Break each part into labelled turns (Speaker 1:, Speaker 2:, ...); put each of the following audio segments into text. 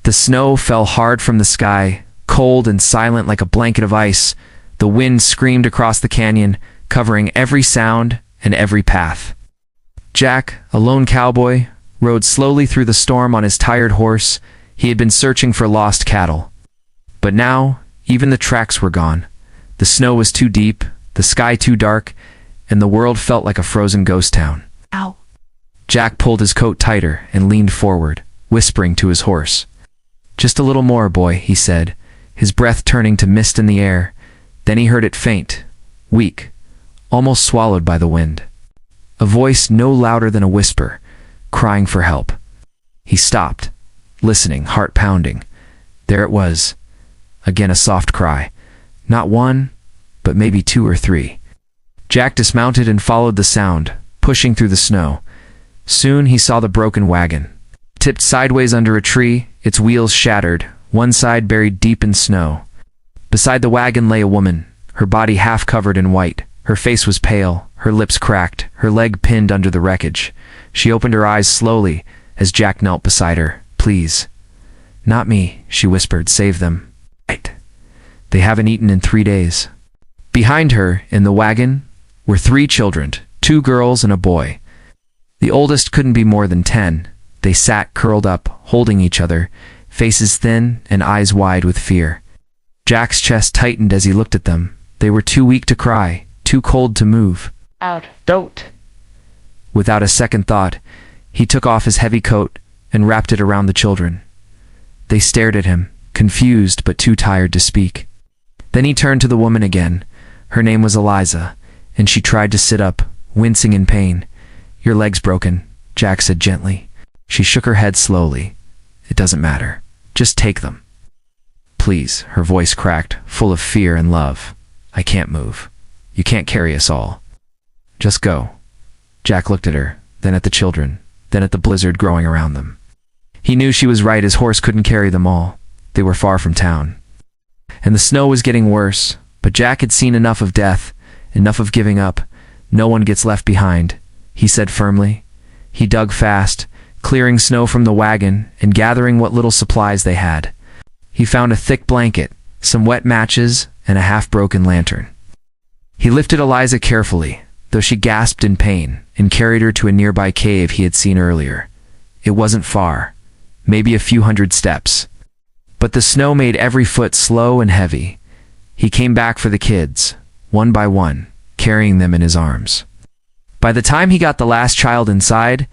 Speaker 1: The snow fell hard from the sky, cold and silent like a blanket of ice. The wind screamed across the canyon, covering every sound and every path. Jack, a lone cowboy, rode slowly through the storm on his tired horse. He had been searching for lost cattle. But now, even the tracks were gone. The snow was too deep, the sky too dark, and the world felt like a frozen ghost town.
Speaker 2: Ow.
Speaker 1: Jack pulled his coat tighter and leaned forward, whispering to his horse. "Just a little more, boy," he said, his breath turning to mist in the air. Then he heard it faint, weak, almost swallowed by the wind. A voice no louder than a whisper, crying for help. He stopped, listening, heart pounding. There it was. Again a soft cry. Not one, but maybe two or three. Jack dismounted and followed the sound, pushing through the snow. Soon he saw the broken wagon. Tipped sideways under a tree, its wheels shattered, one side buried deep in snow. Beside the wagon lay a woman, her body half covered in white. Her face was pale, her lips cracked, her leg pinned under the wreckage. She opened her eyes slowly as Jack knelt beside her. "Please." "Not me," she whispered. "Save them." "Right. They haven't eaten in 3 days." Behind her, in the wagon, were 3 children, 2 girls and a boy. The oldest couldn't be more than 10. They sat curled up, holding each other, faces thin and eyes wide with fear. Jack's chest tightened as he looked at them. They were too weak to cry, too cold to move.
Speaker 2: Out. Don't.
Speaker 1: Without a second thought, he took off his heavy coat and wrapped it around the children. They stared at him, confused but too tired to speak. Then he turned to the woman again. Her name was Eliza, and she tried to sit up, wincing in pain. "Your leg's broken," Jack said gently. She shook her head slowly. "It doesn't matter. Just take them." "Please," her voice cracked, full of fear and love. "I can't move. You can't carry us all. Just go." Jack looked at her, then at the children, then at the blizzard growing around them. He knew she was right. His horse couldn't carry them all. They were far from town. And the snow was getting worse, but Jack had seen enough of death, enough of giving up. "No one gets left behind," he said firmly. He dug fast, clearing snow from the wagon and gathering what little supplies they had. He found a thick blanket, some wet matches, and a half-broken lantern. He lifted Eliza carefully, though she gasped in pain, and carried her to a nearby cave he had seen earlier. It wasn't far, maybe a few hundred steps. But the snow made every foot slow and heavy. He came back for the kids, one by one, carrying them in his arms. By the time he got the last child inside,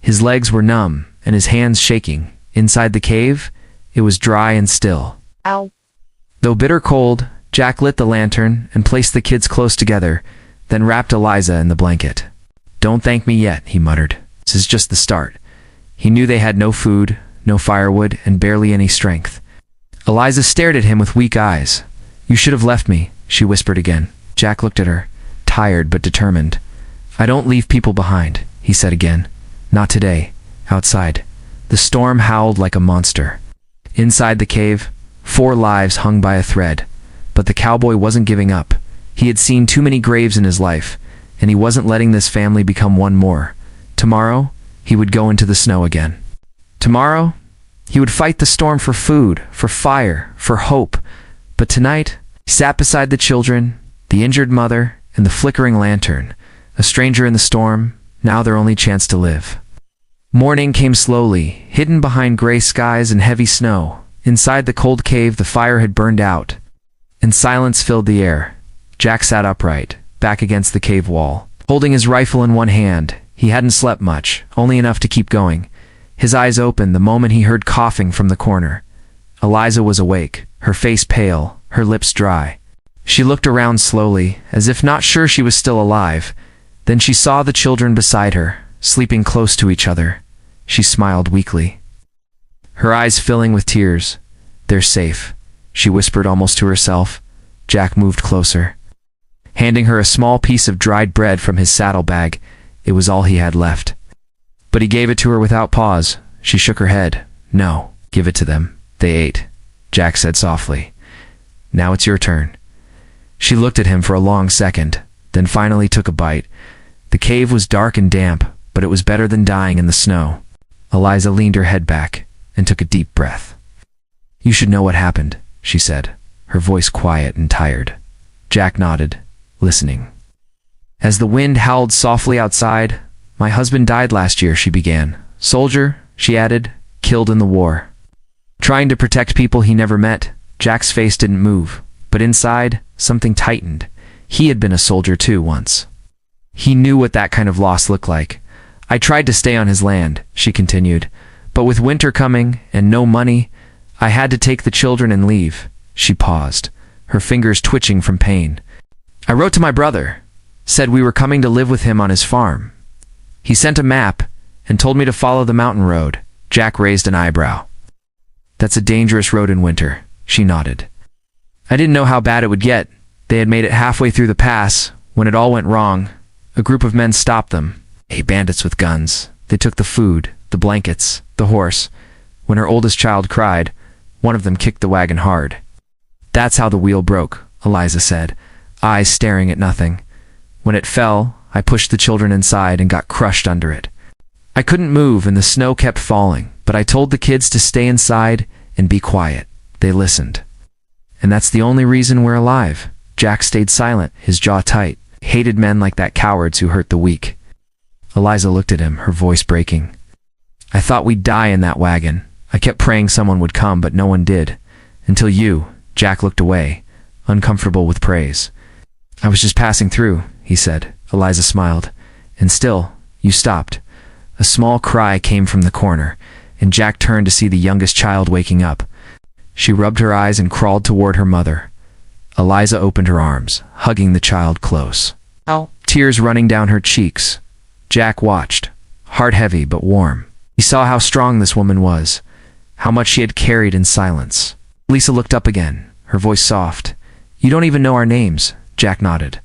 Speaker 1: his legs were numb and his hands shaking. Inside the cave, it was dry and still.
Speaker 2: Ow.
Speaker 1: Though bitter cold, Jack lit the lantern and placed the kids close together, then wrapped Eliza in the blanket. "Don't thank me yet," he muttered. "This is just the start." He knew they had no food, no firewood, and barely any strength. Eliza stared at him with weak eyes. "You should have left me," she whispered again. Jack looked at her, tired but determined. "I don't leave people behind," he said again. "Not today." Outside, the storm howled like a monster. Inside the cave, 4 lives hung by a thread. But the cowboy wasn't giving up. He had seen too many graves in his life, and he wasn't letting this family become one more. Tomorrow, he would go into the snow again. Tomorrow, he would fight the storm for food, for fire, for hope. But tonight, he sat beside the children, the injured mother, and the flickering lantern. A stranger in the storm, now their only chance to live. Morning came slowly, hidden behind gray skies and heavy snow. Inside the cold cave, the fire had burned out, and silence filled the air. Jack sat upright, back against the cave wall, holding his rifle in one hand. He hadn't slept much, only enough to keep going. His eyes opened the moment he heard coughing from the corner. Eliza was awake, her face pale, her lips dry. She looked around slowly, as if not sure she was still alive. Then she saw the children beside her, sleeping close to each other. She smiled weakly, her eyes filling with tears. "They're safe," she whispered almost to herself. Jack moved closer, handing her a small piece of dried bread from his saddlebag. It was all he had left. But he gave it to her without pause. She shook her head. "No, give it to them. They ate," Jack said softly. "Now it's your turn." She looked at him for a long second, then finally took a bite. The cave was dark and damp, but it was better than dying in the snow. Eliza leaned her head back and took a deep breath. You should know what happened, she said, her voice quiet and tired. Jack nodded, listening. As the wind howled softly outside, my husband died last year, she began. Soldier, she added, killed in the war. Trying to protect people he never met, Jack's face didn't move, but inside, something tightened. He had been a soldier too once. He knew what that kind of loss looked like. I tried to stay on his land, she continued, but with winter coming and no money, I had to take the children and leave. She paused, her fingers twitching from pain. I wrote to my brother, said we were coming to live with him on his farm. He sent a map and told me to follow the mountain road. Jack raised an eyebrow. That's a dangerous road in winter, she nodded. I didn't know how bad it would get. They had made it halfway through the pass when it all went wrong. A group of men stopped them. Bandits with guns. They took the food, the blankets, the horse. When her oldest child cried, one of them kicked the wagon hard. That's how the wheel broke, Eliza said, eyes staring at nothing. When it fell, I pushed the children inside and got crushed under it. I couldn't move and the snow kept falling, but I told the kids to stay inside and be quiet. They listened. And that's the only reason we're alive. Jack stayed silent, his jaw tight. Hated men like that, cowards who hurt the weak. Eliza looked at him, her voice breaking. I thought we'd die in that wagon. I kept praying someone would come, but no one did. Until you. Jack looked away, uncomfortable with praise. I was just passing through, he said. Eliza smiled. And still, you stopped. A small cry came from the corner, and Jack turned to see the youngest child waking up. She rubbed her eyes and crawled toward her mother. Eliza opened her arms, hugging the child close.
Speaker 2: Ow.
Speaker 1: Tears running down her cheeks. Jack watched, heart heavy but warm. He saw how strong this woman was, how much she had carried in silence. Lisa looked up again, her voice soft. You don't even know our names, Jack nodded.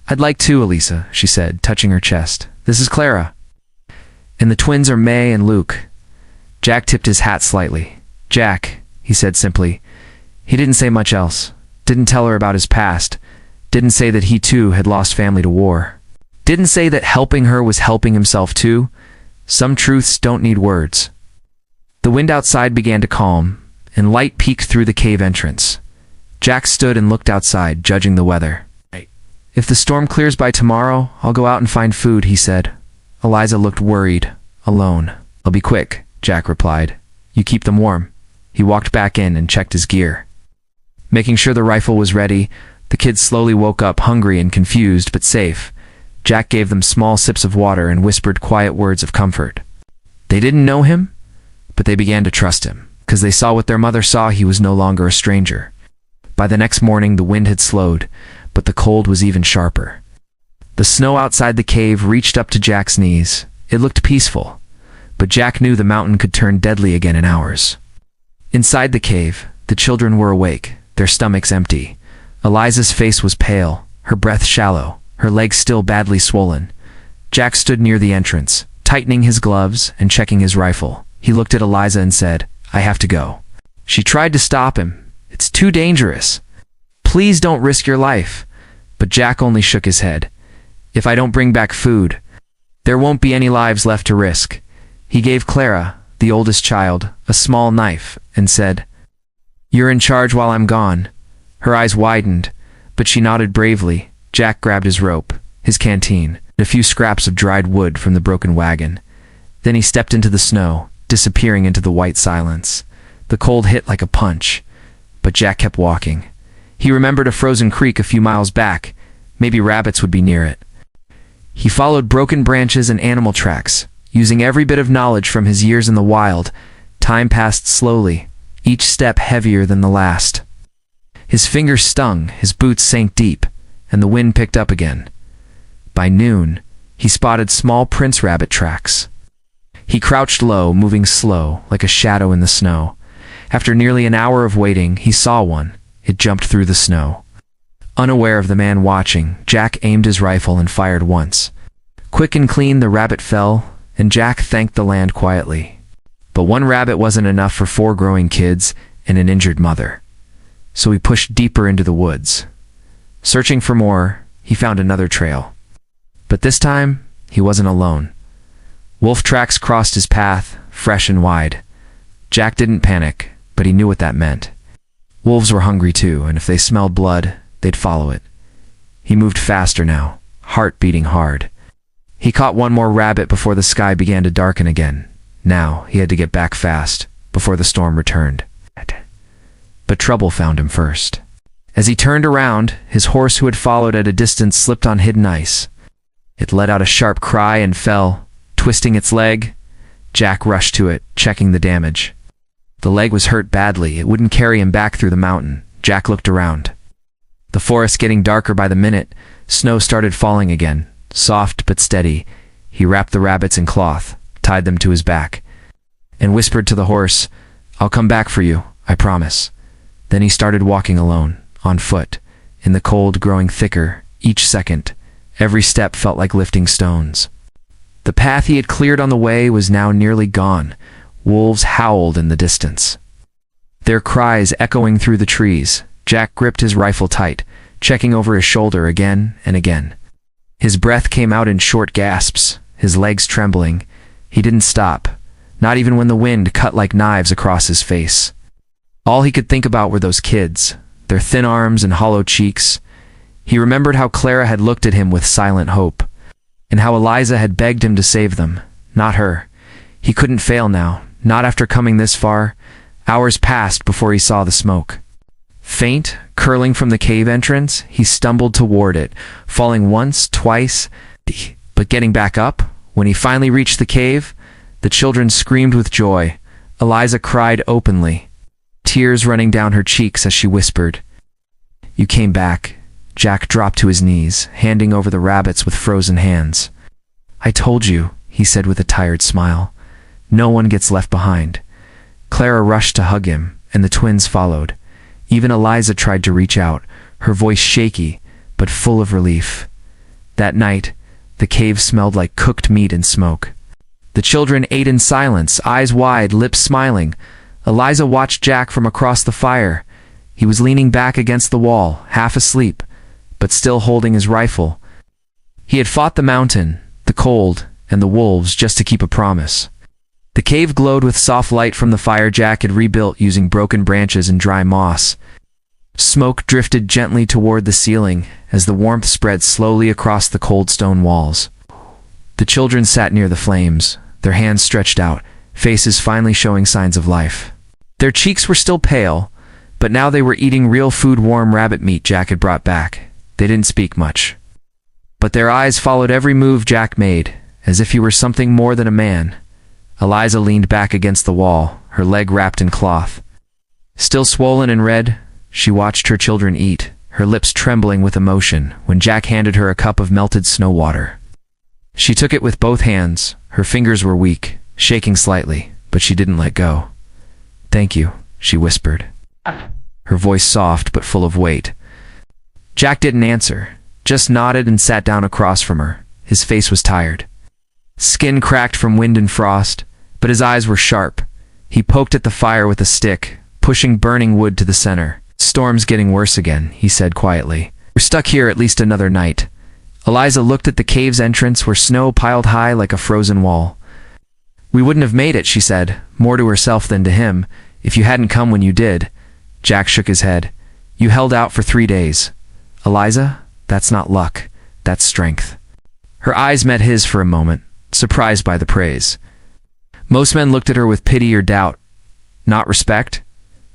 Speaker 1: I'd like to, Elisa, she said, touching her chest. This is Clara. And the twins are May and Luke. Jack tipped his hat slightly. Jack, he said simply. He didn't say much else. Didn't tell her about his past. Didn't say that he too had lost family to war. Didn't say that helping her was helping himself too. Some truths don't need words. The wind outside began to calm, and light peeked through the cave entrance. Jack stood and looked outside, judging the weather. If the storm clears by tomorrow, I'll go out and find food, he said. Eliza looked worried, alone. I'll be quick, Jack replied. You keep them warm. He walked back in and checked his gear. Making sure the rifle was ready, the kids slowly woke up, hungry and confused, but safe. Jack gave them small sips of water and whispered quiet words of comfort. They didn't know him, but they began to trust him, because they saw what their mother saw. He was no longer a stranger. By the next morning, the wind had slowed, but the cold was even sharper. The snow outside the cave reached up to Jack's knees. It looked peaceful, but Jack knew the mountain could turn deadly again in hours. Inside the cave, the children were awake, their stomachs empty. Eliza's face was pale, her breath shallow, her legs still badly swollen. Jack stood near the entrance, tightening his gloves and checking his rifle. He looked at Eliza and said, I have to go. She tried to stop him. It's too dangerous. Please don't risk your life. But Jack only shook his head. If I don't bring back food, there won't be any lives left to risk. He gave Clara, the oldest child, a small knife and said, You're in charge while I'm gone. Her eyes widened, but she nodded bravely. Jack grabbed his rope, his canteen, and a few scraps of dried wood from the broken wagon. Then he stepped into the snow, disappearing into the white silence. The cold hit like a punch, but Jack kept walking. He remembered a frozen creek a few miles back. Maybe rabbits would be near it. He followed broken branches and animal tracks, using every bit of knowledge from his years in the wild. Time passed slowly, each step heavier than the last. His fingers stung, his boots sank deep, and the wind picked up again. By noon, he spotted small prince rabbit tracks. He crouched low, moving slow, like a shadow in the snow. After nearly an hour of waiting, he saw one. It jumped through the snow. Unaware of the man watching, Jack aimed his rifle and fired once. Quick and clean, the rabbit fell, and Jack thanked the land quietly. But one rabbit wasn't enough for 4 growing kids and an injured mother. So he pushed deeper into the woods. Searching for more, he found another trail. But this time, he wasn't alone. Wolf tracks crossed his path, fresh and wide. Jack didn't panic, but he knew what that meant. Wolves were hungry too, and if they smelled blood, they'd follow it. He moved faster now, heart beating hard. He caught one more rabbit before the sky began to darken again. Now he had to get back fast, before the storm returned. But trouble found him first. As he turned around, his horse who had followed at a distance slipped on hidden ice. It let out a sharp cry and fell, twisting its leg. Jack rushed to it, checking the damage. The leg was hurt badly. It wouldn't carry him back through the mountain. Jack looked around. The forest getting darker by the minute, snow started falling again, soft but steady. He wrapped the rabbits in cloth, tied them to his back, and whispered to the horse, "I'll come back for you, I promise." Then he started walking alone, on foot, in the cold growing thicker, each second. Every step felt like lifting stones. The path he had cleared on the way was now nearly gone. Wolves howled in the distance, their cries echoing through the trees. Jack gripped his rifle tight, checking over his shoulder again and again. His breath came out in short gasps, his legs trembling. He didn't stop, not even when the wind cut like knives across his face. All he could think about were those kids, their thin arms and hollow cheeks. He remembered how Clara had looked at him with silent hope, and how Eliza had begged him to save them, not her. He couldn't fail now, not after coming this far. Hours passed before he saw the smoke. Faint, curling from the cave entrance, he stumbled toward it, falling once, twice, but getting back up. When he finally reached the cave, the children screamed with joy. Eliza cried openly, tears running down her cheeks as she whispered, "You came back." Jack dropped to his knees, handing over the rabbits with frozen hands. "I told you," he said with a tired smile. "No one gets left behind." Clara rushed to hug him, and the twins followed. Even Eliza tried to reach out, her voice shaky, but full of relief. That night, the cave smelled like cooked meat and smoke. The children ate in silence, eyes wide, lips smiling. Eliza watched Jack from across the fire. He was leaning back against the wall, half asleep, but still holding his rifle. He had fought the mountain, the cold, and the wolves just to keep a promise. The cave glowed with soft light from the fire Jack had rebuilt using broken branches and dry moss. Smoke drifted gently toward the ceiling as the warmth spread slowly across the cold stone walls. The children sat near the flames, their hands stretched out, faces finally showing signs of life. Their cheeks were still pale, but now they were eating real food, warm rabbit meat Jack had brought back. They didn't speak much, but their eyes followed every move Jack made, as if he were something more than a man. Eliza leaned back against the wall, her leg wrapped in cloth. Still swollen and red, she watched her children eat, her lips trembling with emotion when Jack handed her a cup of melted snow water. She took it with both hands. Her fingers were weak, shaking slightly, but she didn't let go. "Thank you," she whispered, her voice soft but full of weight. Jack didn't answer, just nodded and sat down across from her. His face was tired, skin cracked from wind and frost, but his eyes were sharp. He poked at the fire with a stick, pushing burning wood to the center. "Storm's getting worse again," he said quietly. "We're stuck here at least another night." Eliza looked at the cave's entrance where snow piled high like a frozen wall. "We wouldn't have made it," she said, more to herself than to him, "if you hadn't come when you did." Jack shook his head. "You held out for 3 days. Eliza, that's not luck, that's strength." Her eyes met his for a moment, surprised by the praise. Most men looked at her with pity or doubt, not respect.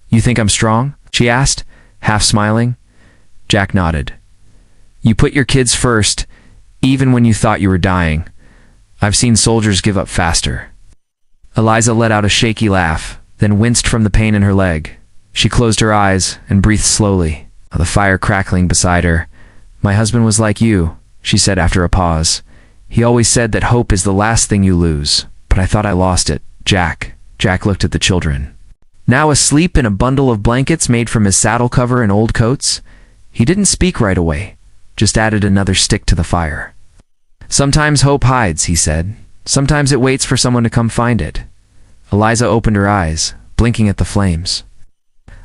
Speaker 1: "You think I'm strong?" she asked, half smiling. Jack nodded. "You put your kids first, even when you thought you were dying. I've seen soldiers give up faster." Eliza let out a shaky laugh, then winced from the pain in her leg. She closed her eyes and breathed slowly, the fire crackling beside her. "My husband was like you," she said after a pause. "He always said that hope is the last thing you lose, but I thought I lost it." Jack looked at the children, now asleep in a bundle of blankets made from his saddle cover and old coats. He didn't speak right away, just added another stick to the fire. "Sometimes hope hides," he said. "Sometimes it waits for someone to come find it." Eliza opened her eyes, blinking at the flames.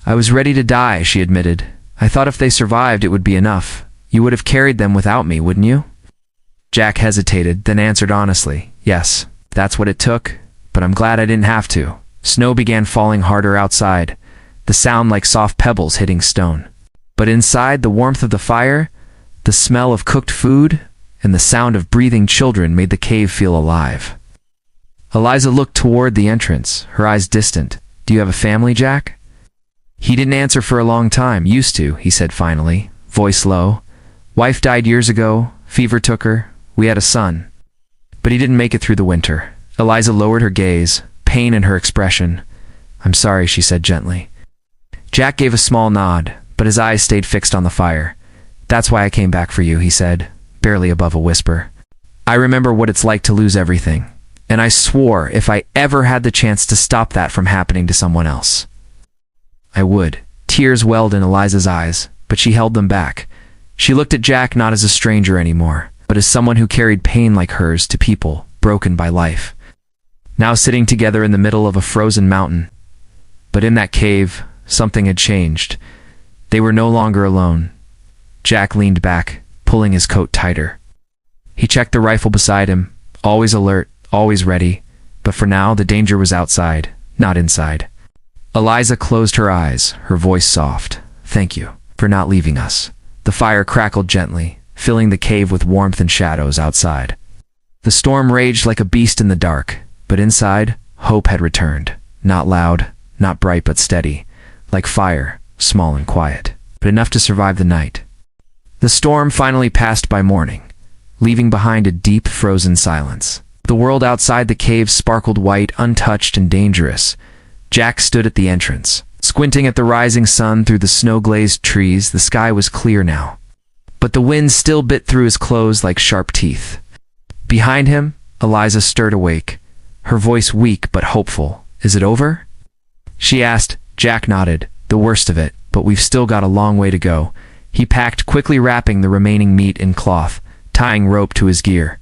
Speaker 1: "I was ready to die," she admitted. "I thought if they survived it would be enough. You would have carried them without me, wouldn't you?" Jack hesitated, then answered honestly, "Yes, that's what it took, but I'm glad I didn't have to." Snow began falling harder outside. the sound like soft pebbles hitting stone. But inside, the warmth of the fire, the smell of cooked food, and the sound of breathing children made the cave feel alive. Eliza looked toward the entrance, her eyes distant. "Do you have a family, Jack?" He didn't answer for a long time. "Used to," he said finally, voice low. "Wife died years ago, fever took her, we had a son. But he didn't make it through the winter." Eliza lowered her gaze, pain in her expression. "I'm sorry," she said gently. Jack gave a small nod, but his eyes stayed fixed on the fire. "That's why I came back for you," he said, barely above a whisper. "I remember what it's like to lose everything, and I swore if I ever had the chance to stop that from happening to someone else, I would." Tears welled in Eliza's eyes, but she held them back. She looked at Jack not as a stranger anymore, but as someone who carried pain like hers to people broken by life. Now sitting together in the middle of a frozen mountain. But in that cave, something had changed. They were no longer alone. Jack leaned back, pulling his coat tighter. He checked the rifle beside him, always alert, always ready, but for now the danger was outside, not inside. Eliza closed her eyes, her voice soft. "Thank you for not leaving us." The fire crackled gently, filling the cave with warmth and shadows outside. The storm raged like a beast in the dark, but inside, hope had returned. Not loud, not bright, but steady, like fire, small and quiet, but enough to survive the night. The storm finally passed by morning, leaving behind a deep, frozen silence. The world outside the cave sparkled white, untouched and dangerous. Jack stood at the entrance, squinting at the rising sun through the snow-glazed trees. The sky was clear now, but the wind still bit through his clothes like sharp teeth. Behind him, Eliza stirred awake, her voice weak but hopeful. "Is it over?" she asked. Jack nodded. "The worst of it, but we've still got a long way to go." He packed, quickly wrapping the remaining meat in cloth, tying rope to his gear.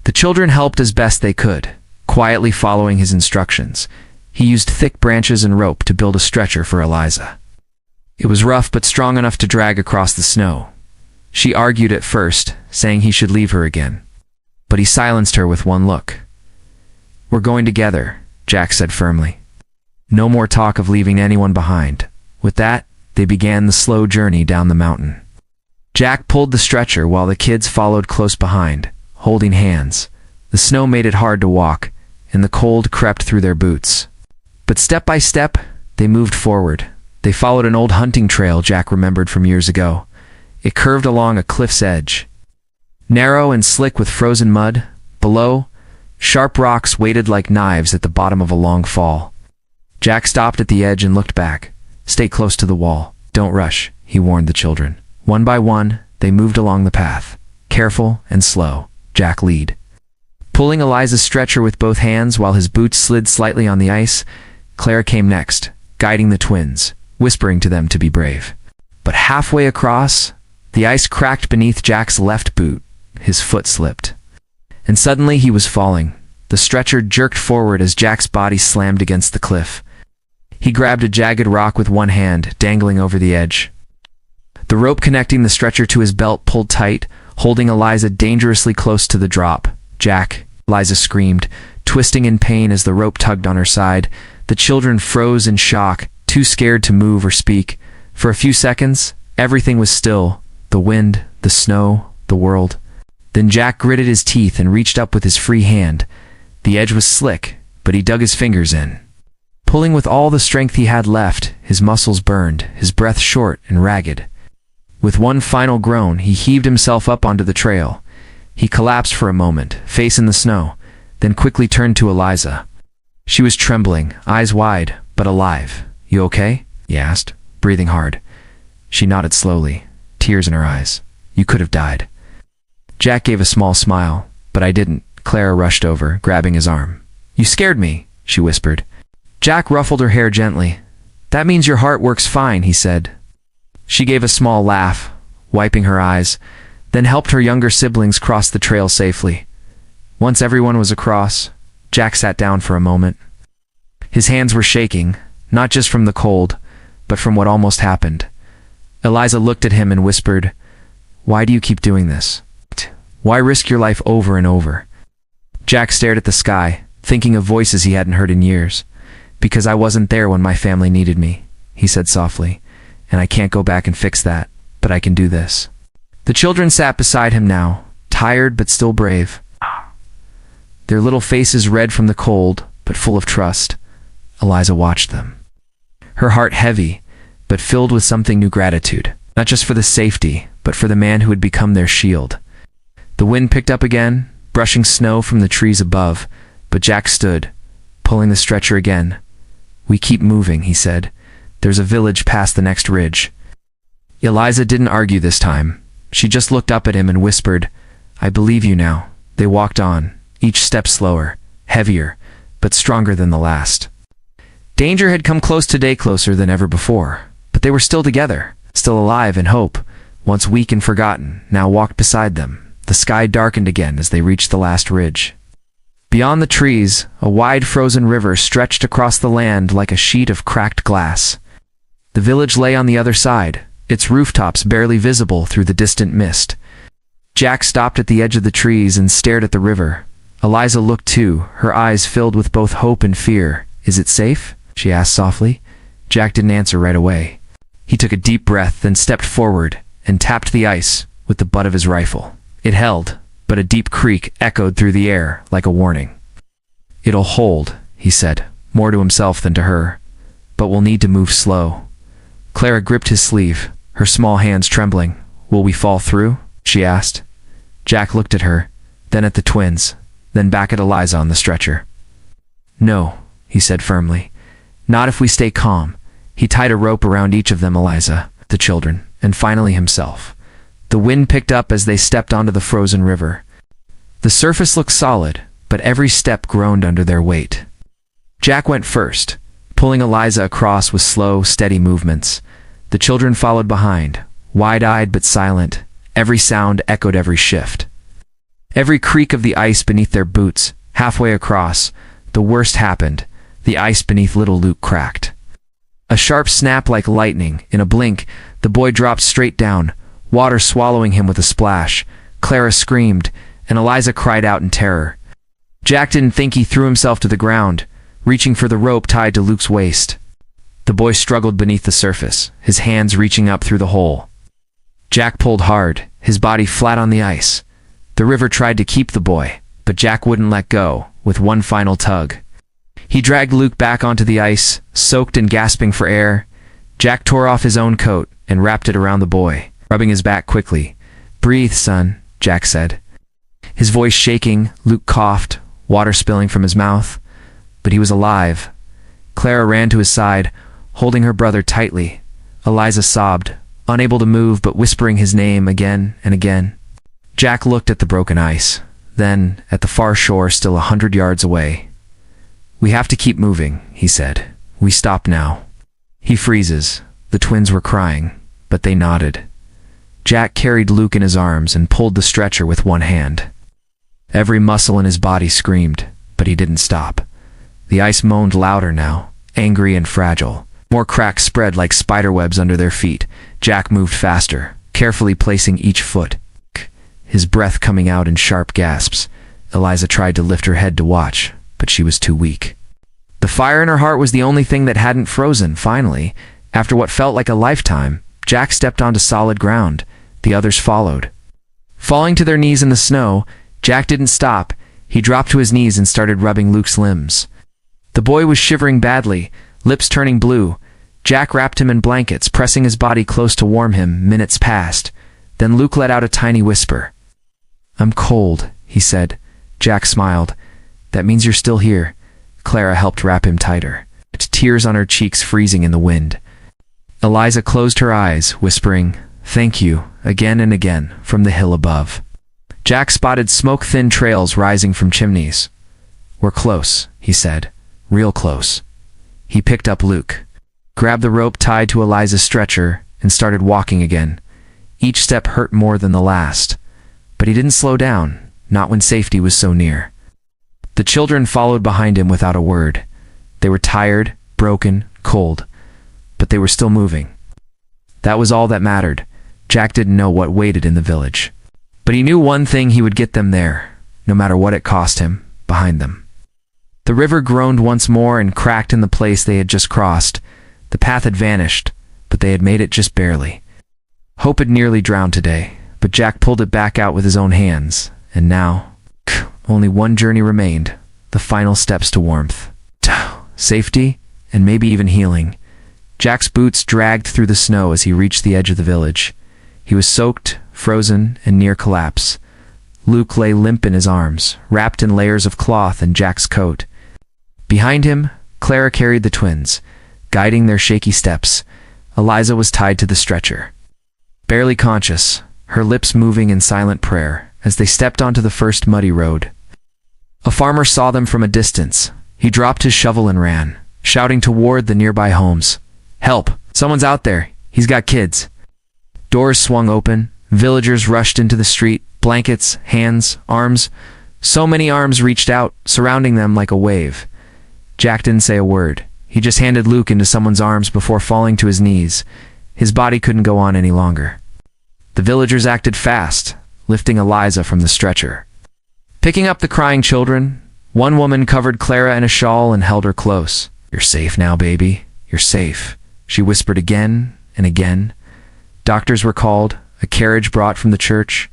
Speaker 1: The children helped as best they could, quietly following his instructions. He used thick branches and rope to build a stretcher for Eliza. It was rough but strong enough to drag across the snow. She argued at first, saying he should leave her again. But he silenced her with one look. "We're going together," Jack said firmly. "No more talk of leaving anyone behind." With that, they began the slow journey down the mountain. Jack pulled the stretcher while the kids followed close behind, holding hands. The snow made it hard to walk, and the cold crept through their boots. But step by step, they moved forward. They followed an old hunting trail Jack remembered from years ago. It curved along a cliff's edge, narrow and slick with frozen mud. Below, sharp rocks waited like knives at the bottom of a long fall. Jack stopped at the edge and looked back. "Stay close to the wall. Don't rush," he warned the children. One by one, they moved along the path, careful and slow, Jack lead. Pulling Eliza's stretcher with both hands while his boots slid slightly on the ice, Clara came next, guiding the twins, whispering to them to be brave. But halfway across, the ice cracked beneath Jack's left boot. His foot slipped. And suddenly he was falling. The stretcher jerked forward as Jack's body slammed against the cliff. He grabbed a jagged rock with one hand, dangling over the edge. The rope connecting the stretcher to his belt pulled tight, holding Eliza dangerously close to the drop. "Jack!" Eliza screamed, twisting in pain as the rope tugged on her side. The children froze in shock, too scared to move or speak. For a few seconds, everything was still. The wind, the snow, the world. Then Jack gritted his teeth and reached up with his free hand. The edge was slick, but he dug his fingers in. Pulling with all the strength he had left, his muscles burned, his breath short and ragged. With one final groan, he heaved himself up onto the trail. He collapsed for a moment, face in the snow, then quickly turned to Eliza. She was trembling, eyes wide, but alive. "You okay?" he asked, breathing hard. She nodded slowly, tears in her eyes. "You could have died." Jack gave a small smile, but I didn't. Clara rushed over, grabbing his arm. "You scared me," she whispered. Jack ruffled her hair gently. "That means your heart works fine," he said. She gave a small laugh, wiping her eyes, then helped her younger siblings cross the trail safely. Once everyone was across, Jack sat down for a moment. His hands were shaking, not just from the cold, but from what almost happened. Eliza looked at him and whispered, "Why do you keep doing this? Why risk your life over and over?" Jack stared at the sky, thinking of voices he hadn't heard in years. "Because I wasn't there when my family needed me. he said softly, "and I can't go back and fix that, but I can do this." The children sat beside him now, tired but still brave. Their little faces red from the cold, but full of trust. Eliza watched them. Her heart heavy, but filled with something new gratitude, not just for the safety, but for the man who had become their shield. The wind picked up again, brushing snow from the trees above, but Jack stood, pulling the stretcher again. "We keep moving," he said. "There's a village past the next ridge." Eliza didn't argue this time. She just looked up at him and whispered, "I believe you now." They walked on, each step slower, heavier, but stronger than the last. Danger had come close today, closer than ever before, but they were still together, still alive, and hope, once weak and forgotten, now walked beside them. The sky darkened again as they reached the last ridge. Beyond the trees, a wide frozen river stretched across the land like a sheet of cracked glass. The village lay on the other side, its rooftops barely visible through the distant mist. Jack stopped at the edge of the trees and stared at the river. Eliza looked too, her eyes filled with both hope and fear. "Is it safe?" she asked softly. Jack didn't answer right away. He took a deep breath, then stepped forward and tapped the ice with the butt of his rifle. It held, but a deep creak echoed through the air like a warning. "It'll hold," he said, more to himself than to her, "but we'll need to move slow." Clara gripped his sleeve, her small hands trembling. "Will we fall through?" she asked. Jack looked at her, then at the twins, then back at Eliza on the stretcher. "No," he said firmly. "Not if we stay calm." He tied a rope around each of them, Eliza, the children, and finally himself. The wind picked up as they stepped onto the frozen river. The surface looked solid, but every step groaned under their weight. Jack went first, pulling Eliza across with slow, steady movements. The children followed behind, wide-eyed but silent. Every sound echoed every shift. Every creak of the ice beneath their boots. Halfway across, the worst happened. The ice beneath little Luke cracked. A sharp snap like lightning. In a blink, the boy dropped straight down, water swallowing him with a splash. Clara screamed, and Eliza cried out in terror. Jack didn't think. He threw himself to the ground, reaching for the rope tied to Luke's waist. The boy struggled beneath the surface, his hands reaching up through the hole. Jack pulled hard, his body flat on the ice. The river tried to keep the boy, but Jack wouldn't let go. With one final tug, he dragged Luke back onto the ice, soaked and gasping for air. Jack tore off his own coat and wrapped it around the boy, rubbing his back quickly. "Breathe, son," Jack said. His voice shaking, Luke coughed, water spilling from his mouth. But he was alive. Clara ran to his side, holding her brother tightly. Eliza sobbed, unable to move but whispering his name again and again. Jack looked at the broken ice, then at the far shore still 100 yards away. "We have to keep moving," he said. "We stop now. He freezes." The twins were crying, but they nodded. Jack carried Luke in his arms and pulled the stretcher with one hand. Every muscle in his body screamed, but he didn't stop. The ice moaned louder now, angry and fragile. More cracks spread like spiderwebs under their feet. Jack moved faster, carefully placing each foot, his breath coming out in sharp gasps. Eliza tried to lift her head to watch, but she was too weak. The fire in her heart was the only thing that hadn't frozen. Finally, after what felt like a lifetime, Jack stepped onto solid ground. The others followed. Falling to their knees in the snow, Jack didn't stop. He dropped to his knees and started rubbing Luke's limbs. The boy was shivering badly, lips turning blue. Jack wrapped him in blankets, pressing his body close to warm him. Minutes passed. Then Luke let out a tiny whisper. "I'm cold," he said. Jack smiled. "That means you're still here." Clara helped wrap him tighter, tears on her cheeks freezing in the wind. Eliza closed her eyes, whispering, "Thank you," again and again, from the hill above. Jack spotted smoke-thin trails rising from chimneys. "We're close," he said. "Real close." He picked up Luke, grabbed the rope tied to Eliza's stretcher, and started walking again. Each step hurt more than the last, but he didn't slow down, not when safety was so near. The children followed behind him without a word. They were tired, broken, cold, but they were still moving. That was all that mattered. Jack didn't know what waited in the village, but he knew one thing: he would get them there, no matter what it cost him, behind them. The river groaned once more and cracked in the place they had just crossed. The path had vanished, but they had made it just barely. Hope had nearly drowned today, but Jack pulled it back out with his own hands, and now, only one journey remained, the final steps to warmth. Safety, and maybe even healing. Jack's boots dragged through the snow as he reached the edge of the village. He was soaked, frozen, and near collapse. Luke lay limp in his arms, wrapped in layers of cloth and Jack's coat. Behind him, Clara carried the twins, guiding their shaky steps. Eliza was tied to the stretcher. Barely conscious, her lips moving in silent prayer, as they stepped onto the first muddy road. A farmer saw them from a distance. He dropped his shovel and ran, shouting toward the nearby homes. "Help! Someone's out there! He's got kids!" Doors swung open. Villagers rushed into the street, blankets, hands, arms. So many arms reached out, surrounding them like a wave. Jack didn't say a word. He just handed Luke into someone's arms before falling to his knees. His body couldn't go on any longer. The villagers acted fast, lifting Eliza from the stretcher. Picking up the crying children, one woman covered Clara in a shawl and held her close. "You're safe now, baby. You're safe," she whispered again and again. Doctors were called, a carriage brought from the church.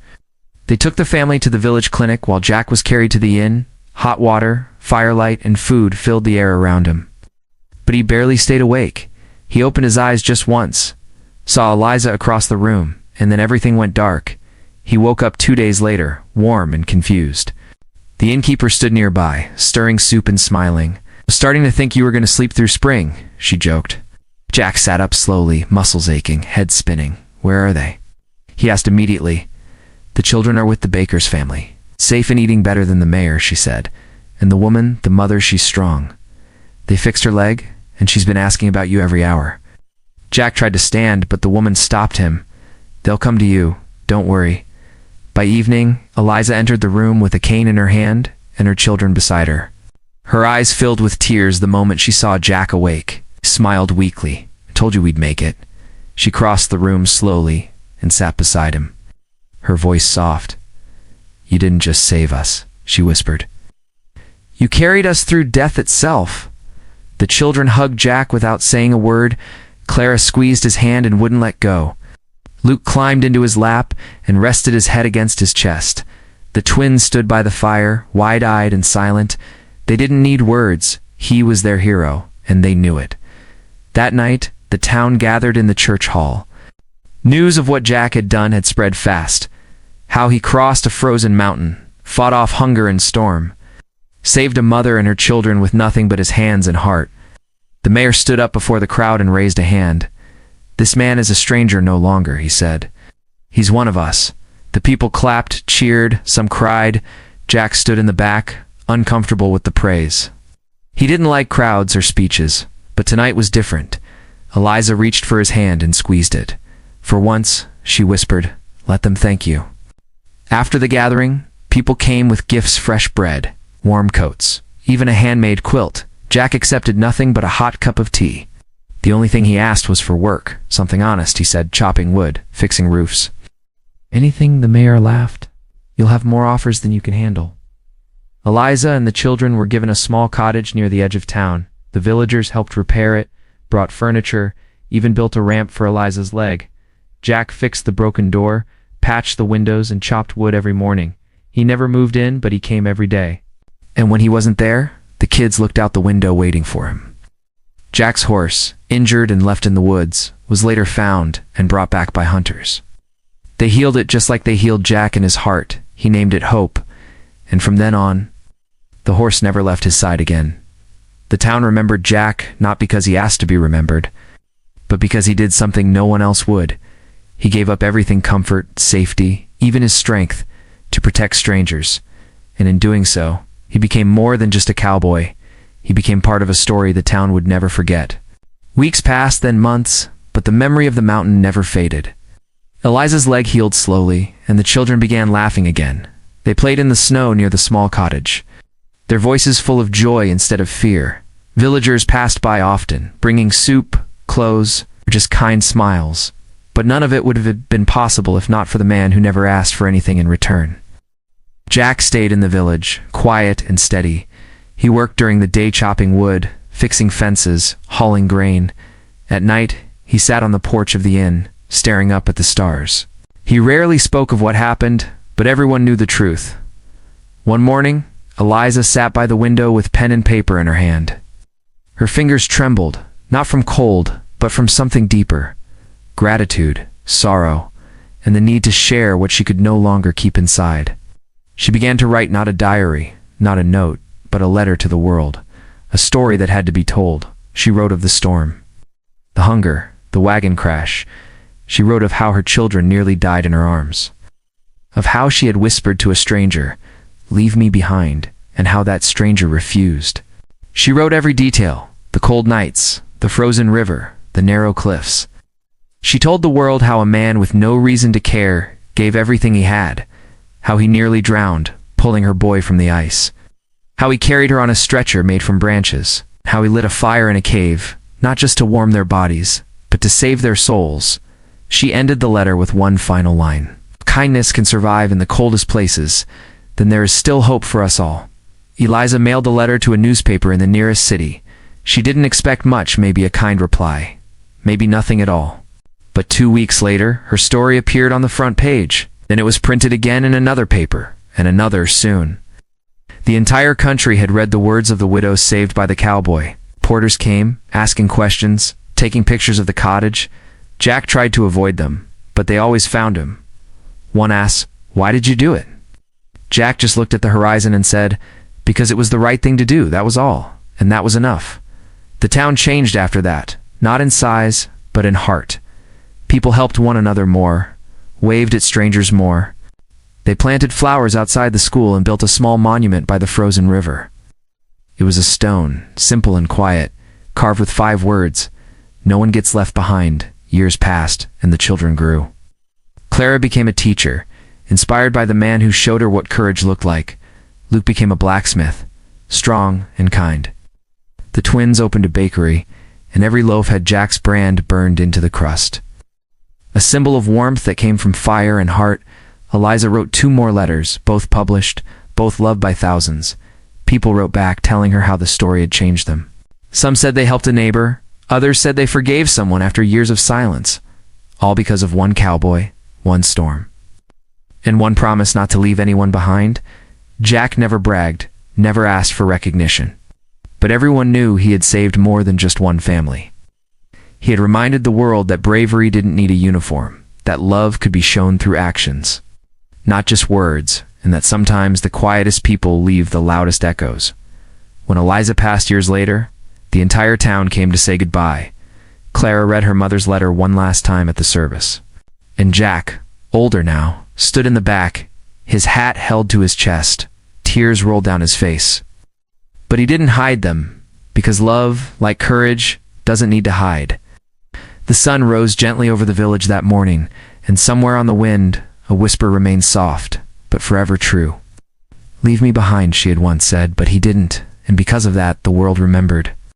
Speaker 1: They took the family to the village clinic while Jack was carried to the inn. Hot water, firelight, and food filled the air around him. But he barely stayed awake. He opened his eyes just once, saw Eliza across the room, and then everything went dark. He woke up 2 days later, warm and confused. The innkeeper stood nearby, stirring soup and smiling. "Was starting to think you were going to sleep through spring," she joked. Jack sat up slowly, muscles aching, head spinning. "Where are they?" He asked immediately. "The children are with the baker's family. Safe and eating better than the mayor," she said. "And the woman, the mother, she's strong. They fixed her leg, and she's been asking about you every hour." Jack tried to stand, but the woman stopped him. "They'll come to you. Don't worry." By evening, Eliza entered the room with a cane in her hand and her children beside her. Her eyes filled with tears the moment she saw Jack awake. He smiled weakly. "I told you we'd make it." She crossed the room slowly and sat beside him. Her voice soft. "You didn't just save us," she whispered. "You carried us through death itself." The children hugged Jack without saying a word. Clara squeezed his hand and wouldn't let go. Luke climbed into his lap and rested his head against his chest. The twins stood by the fire, wide-eyed and silent. They didn't need words. He was their hero, and they knew it. That night, the town gathered in the church hall. News of what Jack had done had spread fast. How he crossed a frozen mountain, fought off hunger and storm, saved a mother and her children with nothing but his hands and heart. The mayor stood up before the crowd and raised a hand. "This man is a stranger no longer," he said. "He's one of us." The people clapped, cheered, some cried. Jack stood in the back, uncomfortable with the praise. He didn't like crowds or speeches, but tonight was different. Eliza reached for his hand and squeezed it. "For once," she whispered, "let them thank you." After the gathering, people came with gifts: fresh bread, warm coats, even a handmade quilt. Jack accepted nothing but a hot cup of tea. The only thing he asked was for work, something honest, he said, chopping wood, fixing roofs. "Anything?" the mayor laughed. "You'll have more offers than you can handle." Eliza and the children were given a small cottage near the edge of town. The villagers helped repair it, brought furniture, even built a ramp for Eliza's leg. Jack fixed the broken door, patched the windows, and chopped wood every morning. He never moved in, but he came every day. And when he wasn't there, the kids looked out the window waiting for him. Jack's horse, injured and left in the woods, was later found and brought back by hunters. They healed it just like they healed Jack in his heart. He named it Hope, and from then on, the horse never left his side again. The town remembered Jack not because he asked to be remembered, but because he did something no one else would. He gave up everything: comfort, safety, even his strength, to protect strangers. And in doing so, he became more than just a cowboy. He became part of a story the town would never forget. Weeks passed, then months, but the memory of the mountain never faded. Eliza's leg healed slowly, and the children began laughing again. They played in the snow near the small cottage, their voices full of joy instead of fear. Villagers passed by often, bringing soup, clothes, or just kind smiles. But none of it would have been possible if not for the man who never asked for anything in return. Jack stayed in the village, quiet and steady. He worked during the day chopping wood, fixing fences, hauling grain, At night, he sat on the porch of the inn, staring up at the stars. He rarely spoke of what happened, but everyone knew the truth. One morning, Eliza sat by the window with pen and paper in her hand. Her fingers trembled, not from cold, but from something deeper: gratitude, sorrow, and the need to share what she could no longer keep inside. She began to write not a diary, not a note, but a letter to the world, a story that had to be told. She wrote of the storm, the hunger, the wagon crash. She wrote of how her children nearly died in her arms, of how she had whispered to a stranger, "Leave me behind," and how that stranger refused. She wrote every detail: the cold nights, the frozen river, the narrow cliffs. She told the world how a man with no reason to care gave everything he had, how he nearly drowned, pulling her boy from the ice, how he carried her on a stretcher made from branches, how he lit a fire in a cave, not just to warm their bodies, but to save their souls. She ended the letter with one final line: "Kindness can survive in the coldest places, then there is still hope for us all." Eliza mailed the letter to a newspaper in the nearest city. She didn't expect much, maybe a kind reply, maybe nothing at all. But 2 weeks later, her story appeared on the front page. Then it was printed again in another paper, and another soon. The entire country had read the words of the widow saved by the cowboy. Porters came, asking questions, taking pictures of the cottage. Jack tried to avoid them, but they always found him. One asked, "Why did you do it?" Jack just looked at the horizon and said, "Because it was the right thing to do, that was all, and that was enough." The town changed after that, not in size, but in heart. People helped one another more, waved at strangers more. They planted flowers outside the school and built a small monument by the frozen river. It was a stone, simple and quiet, carved with 5 words: "No one gets left behind." Years passed, and the children grew. Clara became a teacher, inspired by the man who showed her what courage looked like. Luke became a blacksmith, strong and kind. The twins opened a bakery, and every loaf had Jack's brand burned into the crust. A symbol of warmth that came from fire and heart, Eliza wrote 2 more letters, both published, both loved by thousands. People wrote back telling her how the story had changed them. Some said they helped a neighbor, others said they forgave someone after years of silence, all because of one cowboy, one storm. And one promise not to leave anyone behind. Jack never bragged, never asked for recognition. But everyone knew he had saved more than just one family. He had reminded the world that bravery didn't need a uniform, that love could be shown through actions, not just words, and that sometimes the quietest people leave the loudest echoes. When Eliza passed years later, the entire town came to say goodbye. Clara read her mother's letter one last time at the service. And Jack, older now, stood in the back, his hat held to his chest. Tears rolled down his face. But he didn't hide them, because love, like courage, doesn't need to hide. The sun rose gently over the village that morning, and somewhere on the wind, a whisper remained soft, but forever true. "Leave me behind," she had once said, but he didn't, and because of that, the world remembered.